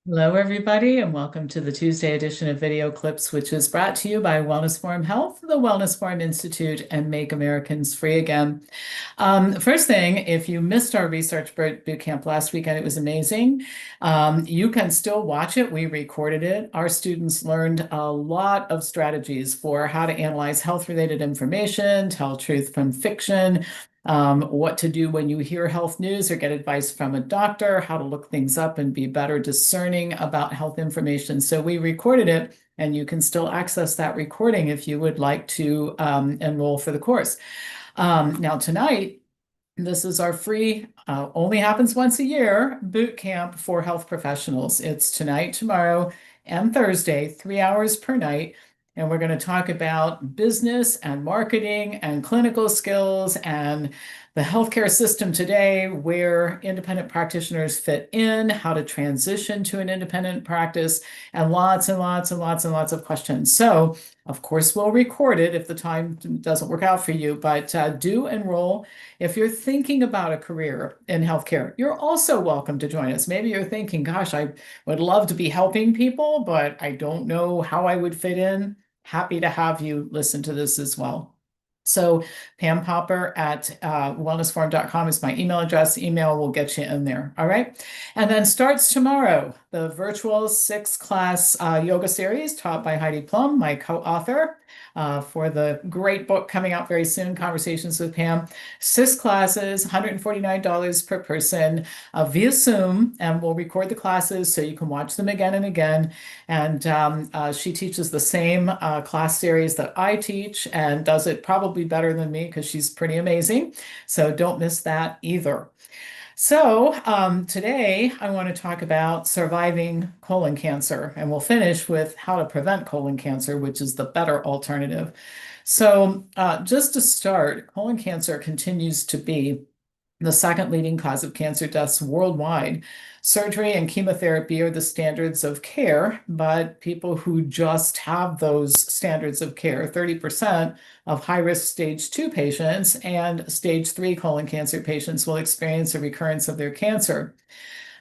Hello, everybody, and welcome to the Tuesday edition of Video Clips, which is brought to you by Wellness Forum Health, the Wellness Forum Institute, and Make Americans Free Again. First thing, if you missed our research boot camp last weekend, it was amazing. You can still watch it. We recorded it. Our students learned a lot of strategies for how to analyze health-related information, tell truth from fiction, what to do when you hear health news or get advice from a doctor, how to look things up and be better discerning about health information. So we recorded it, and you can still access that recording if you would like to enroll for the course. Now, tonight, this is our free, only happens once a year, boot camp for health professionals. It's tonight, tomorrow, and Thursday, 3 hours per night. And we're going to talk about business and marketing and clinical skills and the healthcare system today, where independent practitioners fit in, how to transition to an independent practice, and lots and lots and lots and lots of questions. So, of course, we'll record it if the time doesn't work out for you, but do enroll. If you're thinking about a career in healthcare, you're also welcome to join us. Maybe you're thinking, gosh, I would love to be helping people, but I don't know how I would fit in. Happy to have you listen to this as well. So Pam Popper at wellnessforum.com is my email address. Email will get you in there. All right. And then starts tomorrow, the virtual 6-class yoga series taught by Heidi Plum, my co-author, for the great book coming out very soon, Conversations with Pam. 6 classes, $149 per person via Zoom, and we'll record the classes so you can watch them again and again. And she teaches the same class series that I teach and does it probably better than me because she's pretty amazing. So don't miss that either. So today I want to talk about surviving colon cancer, and we'll finish with how to prevent colon cancer, which is the better alternative. So just to start, colon cancer continues to be the second leading cause of cancer deaths worldwide. Surgery and chemotherapy are the standards of care, but people who just have those standards of care, 30% of high-risk stage 2 patients and stage 3 colon cancer patients will experience a recurrence of their cancer.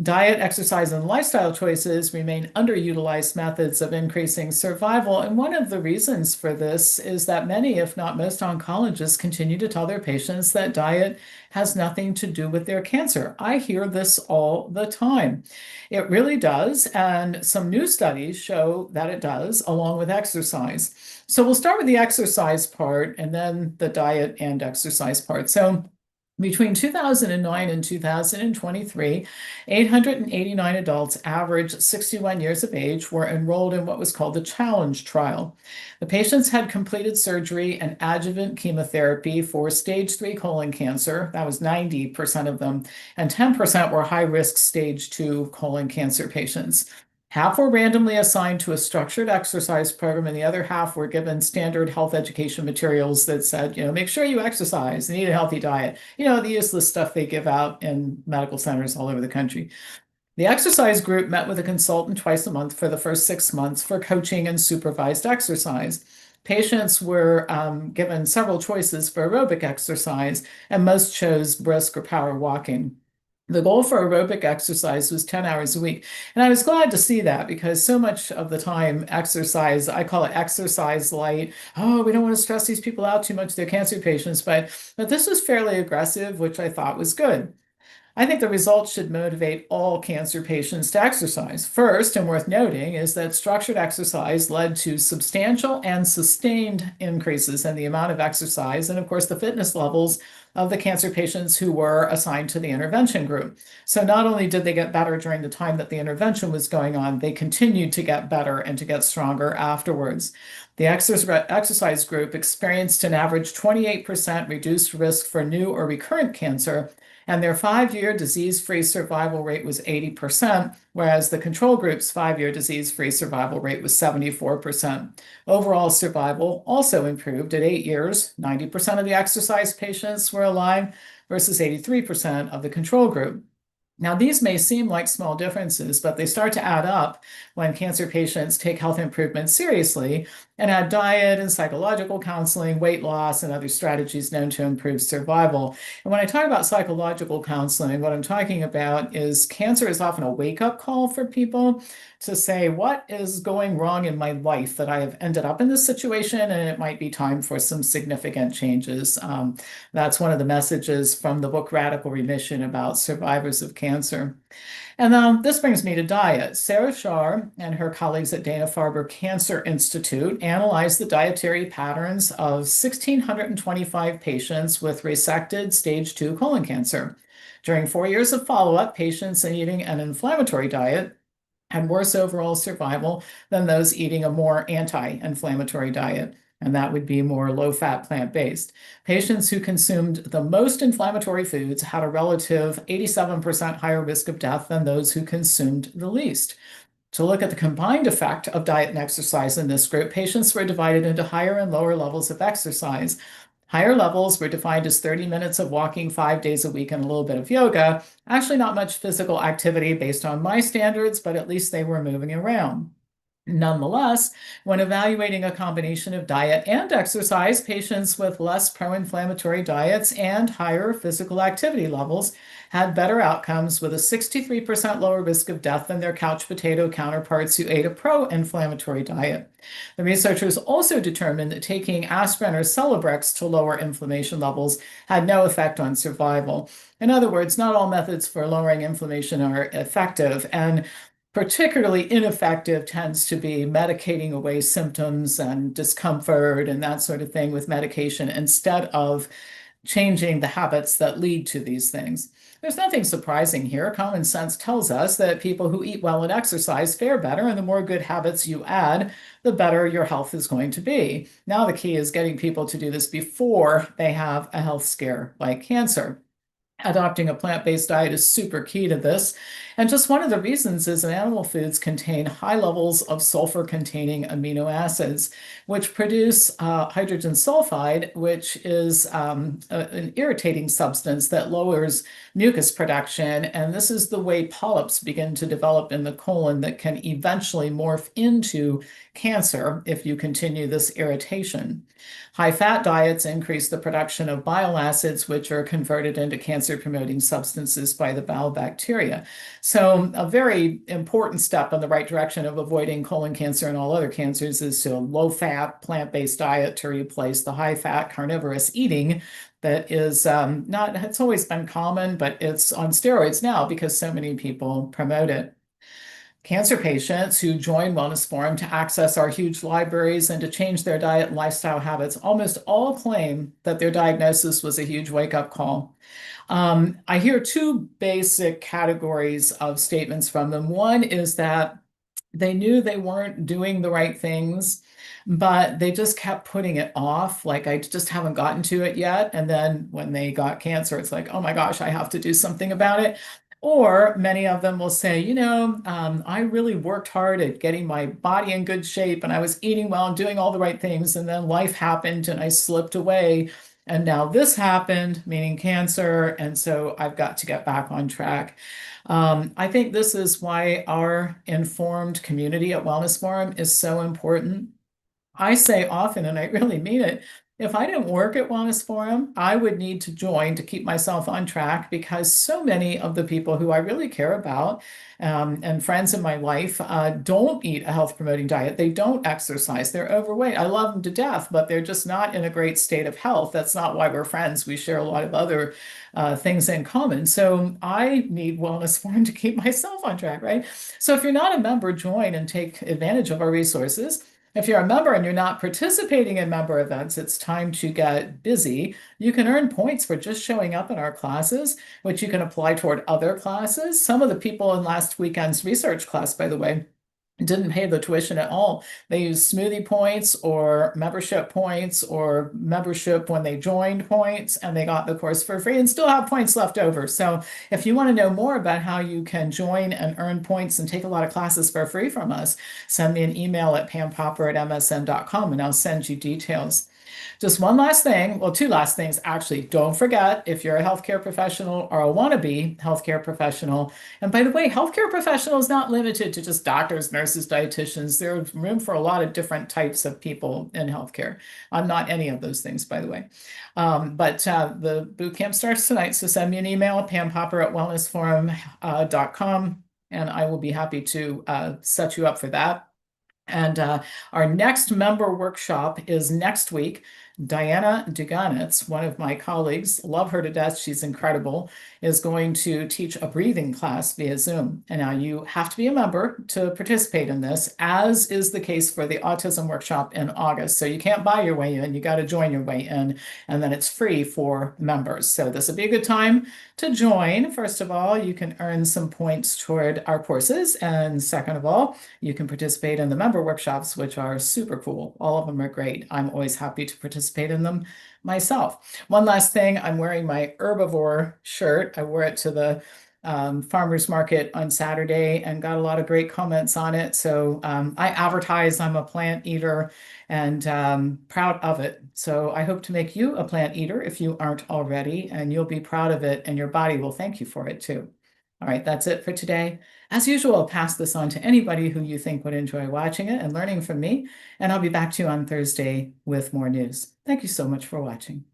Diet, exercise, and lifestyle choices remain underutilized methods of increasing survival. And one of the reasons for this is that many, if not most, oncologists continue to tell their patients that diet has nothing to do with their cancer. I hear this all the time. It really does. And some new studies show that it does, along with exercise. So we'll start with the exercise part and then the diet and exercise part. So between 2009 and 2023, 889 adults, average 61 years of age, were enrolled in what was called the challenge trial. The patients had completed surgery and adjuvant chemotherapy for stage 3 colon cancer. That was 90% of them, and 10% were high-risk stage 2 colon cancer patients. Half were randomly assigned to a structured exercise program, and the other half were given standard health education materials that said, make sure you exercise and eat a healthy diet. The useless stuff they give out in medical centers all over the country. The exercise group met with a consultant twice a month for the first 6 months for coaching and supervised exercise. Patients were given several choices for aerobic exercise, and most chose brisk or power walking. The goal for aerobic exercise was 10 hours a week. And I was glad to see that because so much of the time exercise, I call it exercise light. Oh, we don't want to stress these people out too much. They're cancer patients. But this was fairly aggressive, which I thought was good. I think the results should motivate all cancer patients to exercise. First, and worth noting, is that structured exercise led to substantial and sustained increases in the amount of exercise and, of course, the fitness levels of the cancer patients who were assigned to the intervention group. So not only did they get better during the time that the intervention was going on, they continued to get better and to get stronger afterwards. The exercise group experienced an average 28% reduced risk for new or recurrent cancer, and their 5-year disease-free survival rate was 80%, whereas the control group's 5-year disease-free survival rate was 74%. Overall survival also improved at 8 years. 90% of the exercise patients were alive versus 83% of the control group. Now, these may seem like small differences, but they start to add up when cancer patients take health improvements seriously and add diet and psychological counseling, weight loss, and other strategies known to improve survival. And when I talk about psychological counseling, what I'm talking about is cancer is often a wake-up call for people to say, what is going wrong in my life that I have ended up in this situation, and it might be time for some significant changes. That's one of the messages from the book Radical Remission about survivors of cancer. And this brings me to diet. Sarah Shar and her colleagues at Dana-Farber Cancer Institute analyzed the dietary patterns of 1,625 patients with resected stage 2 colon cancer. During 4 years of follow-up, patients eating an inflammatory diet had worse overall survival than those eating a more anti-inflammatory diet, and that would be more low-fat plant-based. Patients who consumed the most inflammatory foods had a relative 87% higher risk of death than those who consumed the least. To look at the combined effect of diet and exercise in this group, patients were divided into higher and lower levels of exercise. Higher levels were defined as 30 minutes of walking 5 days a week and a little bit of yoga. Actually, not much physical activity based on my standards, but at least they were moving around. Nonetheless, when evaluating a combination of diet and exercise, patients with less pro-inflammatory diets and higher physical activity levels had better outcomes with a 63% lower risk of death than their couch potato counterparts who ate a pro-inflammatory diet. The researchers also determined that taking aspirin or Celebrex to lower inflammation levels had no effect on survival. In other words, not all methods for lowering inflammation are effective, and particularly ineffective tends to be medicating away symptoms and discomfort and that sort of thing with medication instead of changing the habits that lead to these things. There's nothing surprising here. Common sense tells us that people who eat well and exercise fare better, and the more good habits you add, the better your health is going to be. Now the key is getting people to do this before they have a health scare like cancer. Adopting a plant-based diet is super key to this. And just one of the reasons is that animal foods contain high levels of sulfur-containing amino acids, which produce hydrogen sulfide, which is an irritating substance that lowers mucus production. And this is the way polyps begin to develop in the colon that can eventually morph into cancer if you continue this irritation. High-fat diets increase the production of bile acids, which are converted into cancer-promoting substances by the bowel bacteria. So a very important step in the right direction of avoiding colon cancer and all other cancers is to a low-fat, plant-based diet to replace the high-fat carnivorous eating that is not, it's always been common, but it's on steroids now because so many people promote it. Cancer patients who join Wellness Forum to access our huge libraries and to change their diet and lifestyle habits almost all claim that their diagnosis was a huge wake-up call. I hear two basic categories of statements from them. One is that they knew they weren't doing the right things, but they just kept putting it off. Like, I just haven't gotten to it yet. And then when they got cancer, it's like, oh my gosh, I have to do something about it. Or many of them will say, I really worked hard at getting my body in good shape and I was eating well and doing all the right things. And then life happened and I slipped away. And now this happened, meaning cancer. And so I've got to get back on track. I think this is why our informed community at Wellness Forum is so important. I say often, and I really mean it, if I didn't work at Wellness Forum, I would need to join to keep myself on track because so many of the people who I really care about and friends in my life don't eat a health promoting diet. They don't exercise. They're overweight. I love them to death, but they're just not in a great state of health. That's not why we're friends. We share a lot of other things in common. So I need Wellness Forum to keep myself on track, right? So if you're not a member, join and take advantage of our resources. If you're a member and you're not participating in member events, it's time to get busy. You can earn points for just showing up in our classes, which you can apply toward other classes. Some of the people in last weekend's research class, by the way, didn't pay the tuition at all. They used smoothie points or membership when they joined points, and they got the course for free and still have points left over. So if you want to know more about how you can join and earn points and take a lot of classes for free from us, send me an email at pampopper@msn.com and I'll send you details. Just one last thing, well, two last things actually. Don't forget, if you're a healthcare professional or a wannabe healthcare professional, and by the way, healthcare professional is not limited to just doctors, nurses, dietitians. There's room for a lot of different types of people in healthcare. I'm not any of those things, by the way. But the boot camp starts tonight, so send me an email, pampopper@wellnessforum.com, and I will be happy to set you up for that. And our next member workshop is next week. Diana Duganitz, one of my colleagues, love her to death, she's incredible, is going to teach a breathing class via Zoom. And now you have to be a member to participate in this, as is the case for the autism workshop in August. So you can't buy your way in, you got to join your way in, and then it's free for members. So this would be a good time to join. First of all, you can earn some points toward our courses. And second of all, you can participate in the member workshops, which are super cool. All of them are great. I'm always happy to participate in them myself. One last thing, I'm wearing my herbivore shirt. I wore it to the farmer's market on Saturday and got a lot of great comments on it. So I advertise I'm a plant eater and proud of it. So I hope to make you a plant eater if you aren't already, and you'll be proud of it and your body will thank you for it too. All right, that's it for today. As usual, I'll pass this on to anybody who you think would enjoy watching it and learning from me, and I'll be back to you on Thursday with more news. Thank you so much for watching.